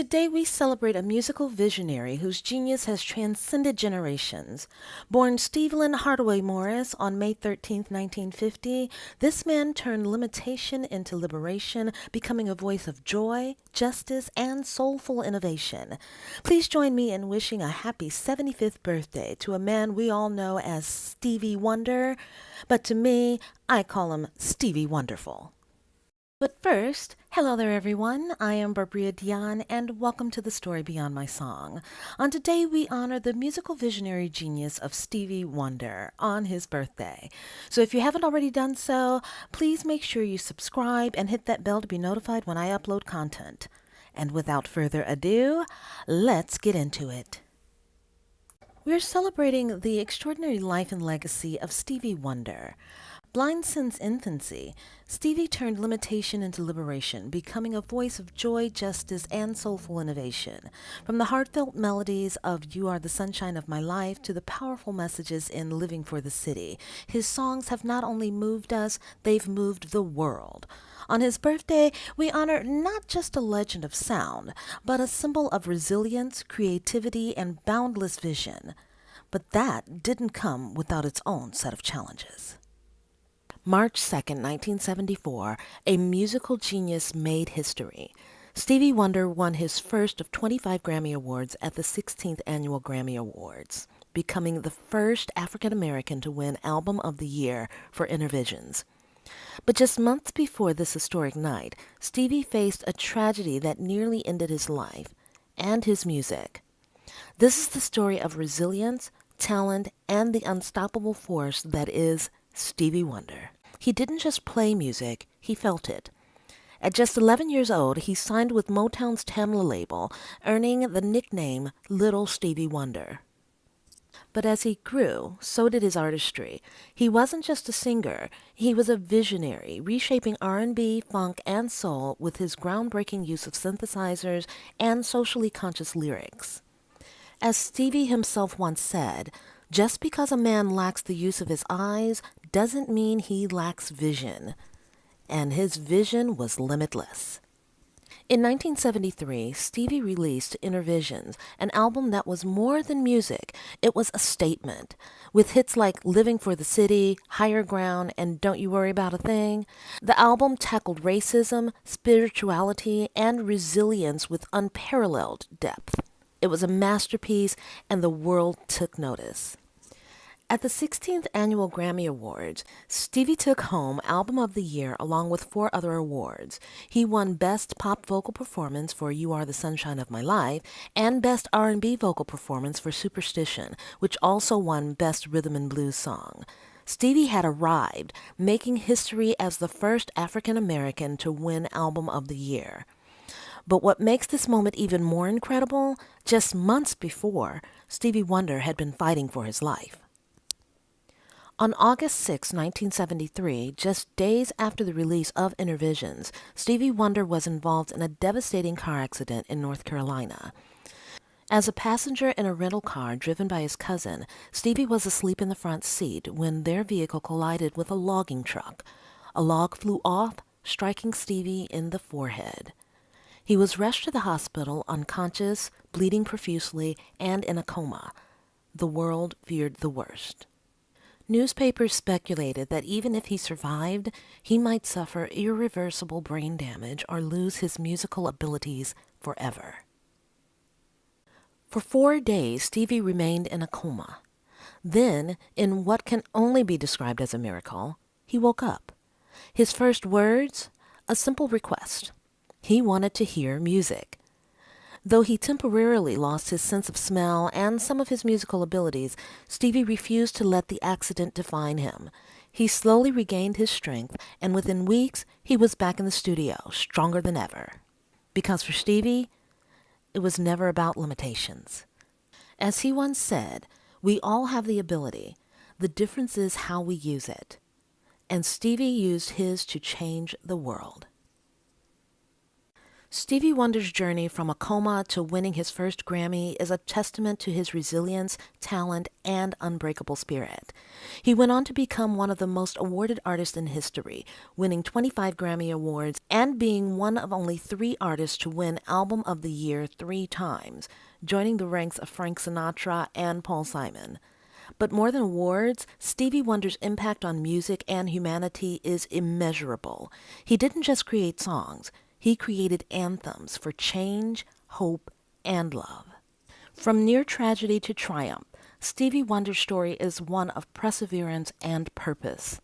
Today we celebrate a musical visionary whose genius has transcended generations. Born Stephen Hardaway Morris on May 13, 1950, this man turned limitation into liberation, becoming a voice of joy, justice, and soulful innovation. Please join me in wishing a happy 75th birthday to a man we all know as Stevie Wonder, but to me, I call him Stevie Wonderful. But first, hello there everyone, I am Barbara Dion and welcome to the story beyond my song. On today we honor the musical visionary genius of Stevie Wonder on his birthday. So if you haven't already done so, please make sure you subscribe and hit that bell to be notified when I upload content. And without further ado, let's get into it. We're celebrating the extraordinary life and legacy of Stevie Wonder. Blind since infancy, Stevie turned limitation into liberation, becoming a voice of joy, justice, and soulful innovation. From the heartfelt melodies of You Are the Sunshine of My Life to the powerful messages in Living for the City, his songs have not only moved us, they've moved the world. On his birthday, we honor not just a legend of sound, but a symbol of resilience, creativity, and boundless vision. But that didn't come without its own set of challenges. March 2nd, 1974, a musical genius made history. Stevie Wonder won his first of 25 Grammy Awards at the 16th Annual Grammy Awards, becoming the first African American to win Album of the Year for Innervisions. But just months before this historic night, Stevie faced a tragedy that nearly ended his life and his music. This is the story of resilience, talent, and the unstoppable force that is Stevie Wonder. He didn't just play music, he felt it. At just 11 years old, he signed with Motown's Tamla label, earning the nickname Little Stevie Wonder. But as he grew, so did his artistry. He wasn't just a singer, he was a visionary, reshaping R&B, funk, and soul with his groundbreaking use of synthesizers and socially conscious lyrics. As Stevie himself once said, just because a man lacks the use of his eyes doesn't mean he lacks vision. And his vision was limitless. In 1973, Stevie released Innervisions, an album that was more than music. It was a statement. With hits like Living for the City, Higher Ground, and Don't You Worry About a Thing, the album tackled racism, spirituality, and resilience with unparalleled depth. It was a masterpiece, and the world took notice. At the 16th Annual Grammy Awards, Stevie took home Album of the Year along with 4 other awards. He won Best Pop Vocal Performance for You Are the Sunshine of My Life and Best R&B Vocal Performance for Superstition, which also won Best Rhythm and Blues Song. Stevie had arrived, making history as the first African American to win Album of the Year. But what makes this moment even more incredible, just months before, Stevie Wonder had been fighting for his life. On August 6, 1973, just days after the release of Innervisions, Stevie Wonder was involved in a devastating car accident in North Carolina. As a passenger in a rental car driven by his cousin, Stevie was asleep in the front seat when their vehicle collided with a logging truck. A log flew off, striking Stevie in the forehead. He was rushed to the hospital unconscious, bleeding profusely, and in a coma. The world feared the worst. Newspapers speculated that even if he survived, he might suffer irreversible brain damage or lose his musical abilities forever. For 4 days, Stevie remained in a coma. Then, in what can only be described as a miracle, he woke up. His first words? A simple request. He wanted to hear music. Though he temporarily lost his sense of smell and some of his musical abilities, Stevie refused to let the accident define him. He slowly regained his strength, and within weeks, he was back in the studio, stronger than ever. Because for Stevie, it was never about limitations. As he once said, we all have the ability. The difference is how we use it. And Stevie used his to change the world. Stevie Wonder's journey from a coma to winning his first Grammy is a testament to his resilience, talent, and unbreakable spirit. He went on to become one of the most awarded artists in history, winning 25 Grammy Awards and being one of only 3 artists to win Album of the Year 3 times, joining the ranks of Frank Sinatra and Paul Simon. But more than awards, Stevie Wonder's impact on music and humanity is immeasurable. He didn't just create songs, he created anthems for change, hope, and love. From near tragedy to triumph, Stevie Wonder's story is one of perseverance and purpose.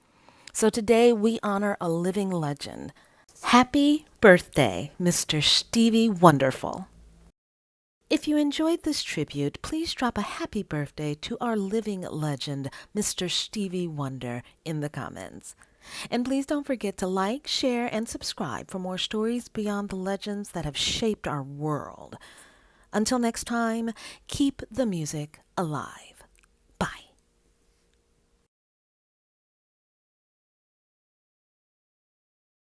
So today we honor a living legend. Happy birthday, Mr. Stevie Wonderful. If you enjoyed this tribute, please drop a happy birthday to our living legend, Mr. Stevie Wonder, in the comments. And please don't forget to like, share, and subscribe for more stories beyond the legends that have shaped our world. Until next time, keep the music alive.